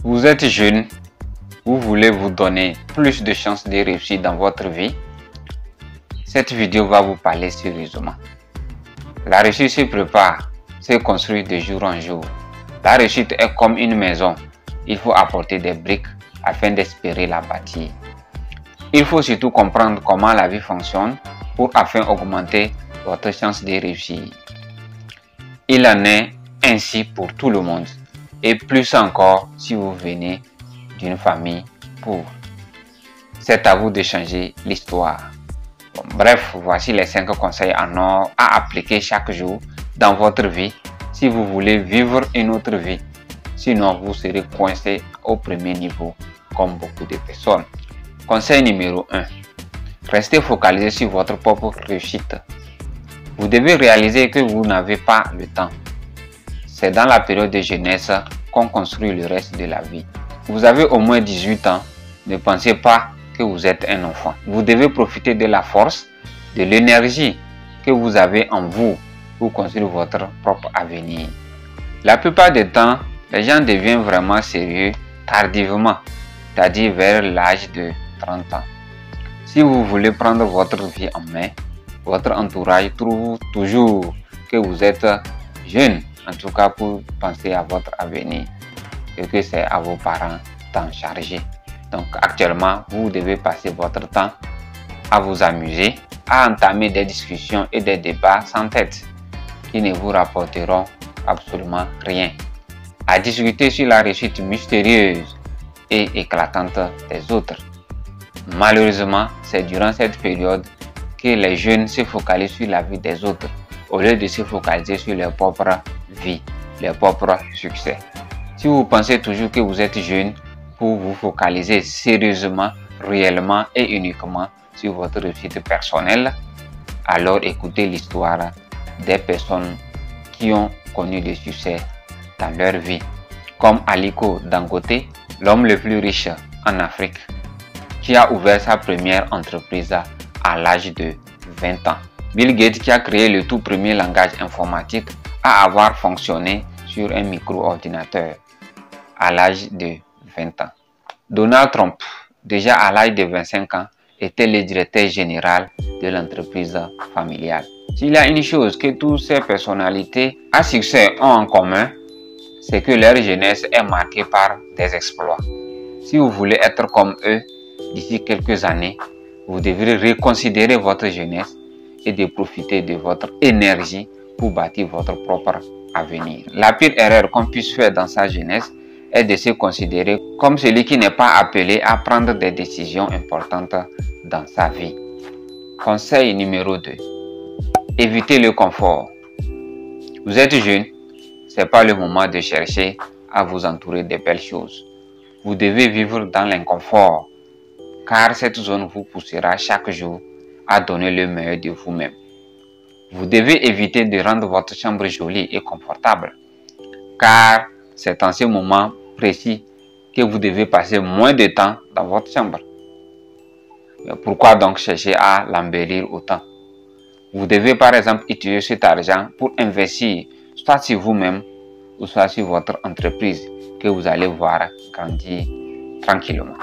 Vous êtes jeune, vous voulez vous donner plus de chances de réussir dans votre vie. Cette vidéo va vous parler sérieusement. La réussite se prépare, se construit de jour en jour. La réussite est comme une maison. Il faut apporter des briques afin d'espérer la bâtir. Il faut surtout comprendre comment la vie fonctionne pour afin augmenter votre chance de réussir. Il en est ainsi pour tout le monde et plus encore si vous venez d'une famille pauvre. C'est à vous de changer l'histoire. Bon, bref, voici les 5 conseils en or à appliquer chaque jour dans votre vie si vous voulez vivre une autre vie. Sinon, vous serez coincé au premier niveau comme beaucoup de personnes. Conseil numéro 1. Restez focalisé sur votre propre réussite. Vous devez réaliser que vous n'avez pas le temps. C'est dans la période de jeunesse qu'on construit le reste de la vie. Vous avez au moins 18 ans. Ne pensez pas que vous êtes un enfant. Vous devez profiter de la force, de l'énergie que vous avez en vous pour construire votre propre avenir. La plupart du temps, les gens deviennent vraiment sérieux tardivement, c'est-à-dire vers l'âge de 30 ans. Si vous voulez prendre votre vie en main, votre entourage trouve toujours que vous êtes jeune, en tout cas pour penser à votre avenir, et que c'est à vos parents d'en charger. Donc actuellement, vous devez passer votre temps à vous amuser, à entamer des discussions et des débats sans tête qui ne vous rapporteront absolument rien, à discuter sur la réussite mystérieuse et éclatante des autres. Malheureusement, c'est durant cette période que les jeunes se focalisent sur la vie des autres au lieu de se focaliser sur leur propre vie, leur propre succès. Si vous pensez toujours que vous êtes jeune pour vous focaliser sérieusement, réellement et uniquement sur votre réussite personnelle, alors écoutez l'histoire des personnes qui ont connu le succès dans leur vie, comme Aliko Dangote, l'homme le plus riche en Afrique, qui a ouvert sa première entreprise à l'âge de 20 ans. Bill Gates, qui a créé le tout premier langage informatique à avoir fonctionné sur un micro-ordinateur à l'âge de 20 ans. Donald Trump, déjà à l'âge de 25 ans, était le directeur général de l'entreprise familiale. S'il y a une chose que toutes ces personnalités à succès ont en commun, c'est que leur jeunesse est marquée par des exploits. Si vous voulez être comme eux d'ici quelques années, vous devrez reconsidérer votre jeunesse et de profiter de votre énergie pour bâtir votre propre avenir. La pire erreur qu'on puisse faire dans sa jeunesse est de se considérer comme celui qui n'est pas appelé à prendre des décisions importantes dans sa vie. Conseil numéro 2. Évitez le confort. Vous êtes jeune, ce n'est pas le moment de chercher à vous entourer de belles choses. Vous devez vivre dans l'inconfort, car cette zone vous poussera chaque jour à donner le meilleur de vous-même. Vous devez éviter de rendre votre chambre jolie et confortable, car c'est en ce moment précis que vous devez passer moins de temps dans votre chambre. Mais pourquoi donc chercher à l'embellir autant? Vous devez par exemple utiliser cet argent pour investir soit sur vous-même ou soit sur votre entreprise que vous allez voir grandir tranquillement.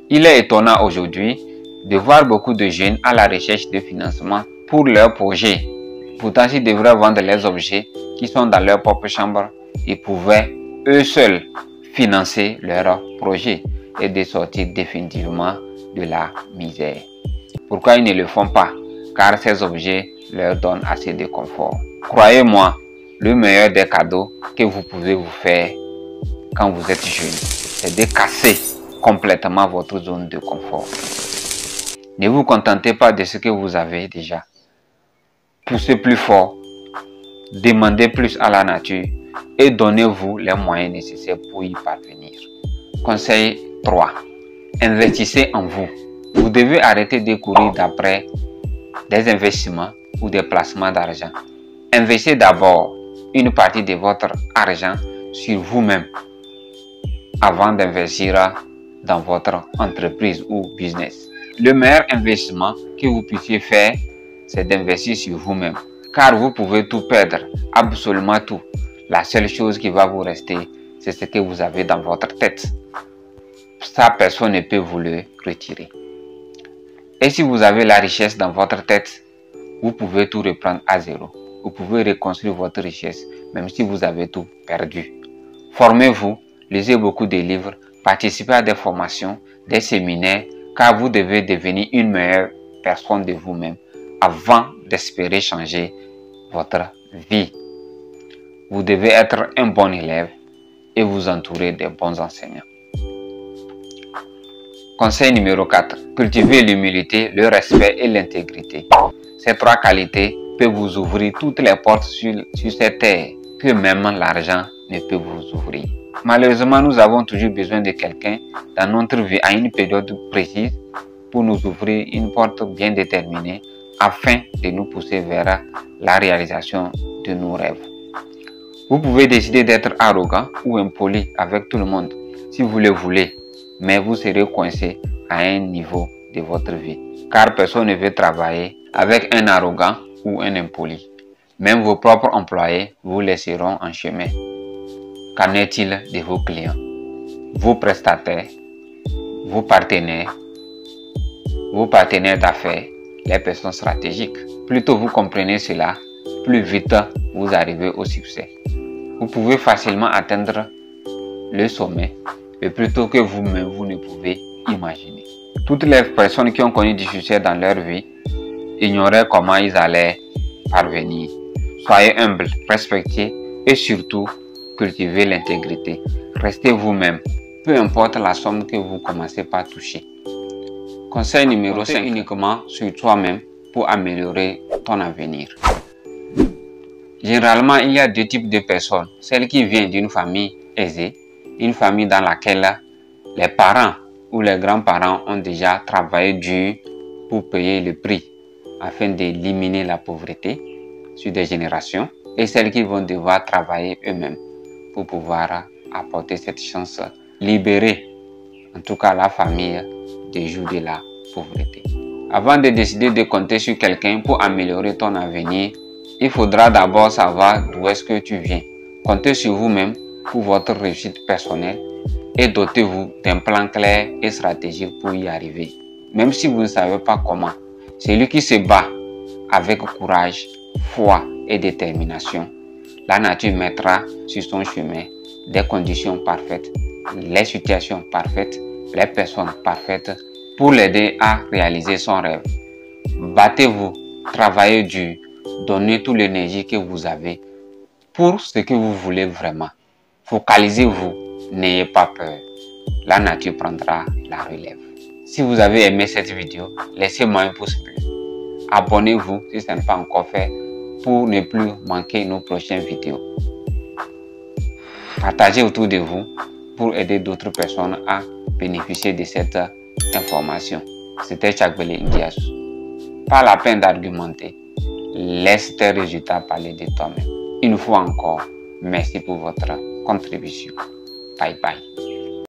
Il est étonnant aujourd'hui de voir beaucoup de jeunes à la recherche de financement pour leurs projets. Pourtant, s'ils devraient vendre les objets qui sont dans leur propre chambre, ils pouvaient eux seuls financer leurs projets et de sortir définitivement de la misère. Pourquoi ils ne le font pas? Car ces objets leur donnent assez de confort. Croyez-moi, le meilleur des cadeaux que vous pouvez vous faire quand vous êtes jeune, c'est de casser complètement votre zone de confort. Ne vous contentez pas de ce que vous avez déjà. Poussez plus fort, demandez plus à la nature et donnez-vous les moyens nécessaires pour y parvenir. Conseil 3. Investissez en vous. Vous devez arrêter de courir d'après des investissements ou des placements d'argent. Investissez d'abord une partie de votre argent sur vous-même avant d'investir dans votre entreprise ou business. Le meilleur investissement que vous puissiez faire, c'est d'investir sur vous-même. Car vous pouvez tout perdre, absolument tout. La seule chose qui va vous rester, c'est ce que vous avez dans votre tête. ça, personne ne peut vous le retirer. Et si vous avez la richesse dans votre tête, vous pouvez tout reprendre à zéro. Vous pouvez reconstruire votre richesse, même si vous avez tout perdu. Formez-vous, lisez beaucoup de livres, participez à des formations, des séminaires, car vous devez devenir une meilleure personne de vous-même avant d'espérer changer votre vie. Vous devez être un bon élève et vous entourer des bons enseignants. Conseil numéro 4. Cultivez l'humilité, le respect et l'intégrité. Ces trois qualités peuvent vous ouvrir toutes les portes sur cette terre que même l'argent ne peut vous ouvrir. Malheureusement, nous avons toujours besoin de quelqu'un dans notre vie à une période précise pour nous ouvrir une porte bien déterminée afin de nous pousser vers la réalisation de nos rêves. Vous pouvez décider d'être arrogant ou impoli avec tout le monde si vous le voulez, mais vous serez coincé à un niveau de votre vie, car personne ne veut travailler avec un arrogant ou un impoli. Même vos propres employés vous laisseront en chemin. Qu'en est-il de vos clients, vos prestataires, vos partenaires d'affaires, les personnes stratégiques? Plus tôt vous comprenez cela, plus vite vous arrivez au succès. Vous pouvez facilement atteindre le sommet, le plus tôt que vous-même vous ne pouvez imaginer. Toutes les personnes qui ont connu du succès dans leur vie ignoraient comment ils allaient parvenir. Soyez humble, respectez et surtout cultivez l'intégrité. Restez vous-même, peu importe la somme que vous commencez par toucher. Conseil numéro 5. Uniquement sur toi-même pour améliorer ton avenir. Généralement, il y a deux types de personnes. Celles qui viennent d'une famille aisée, une famille dans laquelle les parents ou les grands-parents ont déjà travaillé dur pour payer le prix afin d'éliminer la pauvreté sur des générations, et celles qui vont devoir travailler eux-mêmes pour pouvoir apporter cette chance, libérer en tout cas la famille des jours de la pauvreté. Avant de décider de compter sur quelqu'un pour améliorer ton avenir, il faudra d'abord savoir d'où est-ce que tu viens. Comptez sur vous-même pour votre réussite personnelle et dotez-vous d'un plan clair et stratégique pour y arriver. Même si vous ne savez pas comment, celui qui se bat avec courage, foi et détermination, la nature mettra sur son chemin des conditions parfaites, les situations parfaites, les personnes parfaites pour l'aider à réaliser son rêve. Battez-vous, travaillez dur, donnez toute l'énergie que vous avez pour ce que vous voulez vraiment. Focalisez-vous, n'ayez pas peur. La nature prendra la relève. Si vous avez aimé cette vidéo, laissez-moi un pouce bleu. Abonnez-vous si ce n'est pas encore fait pour ne plus manquer nos prochaines vidéos. Partagez autour de vous pour aider d'autres personnes à bénéficier de cette information. C'était Chagbele Ndiassou. Pas la peine d'argumenter. Laisse tes résultats parler de toi-même. Une fois encore, merci pour votre contribution. Bye bye.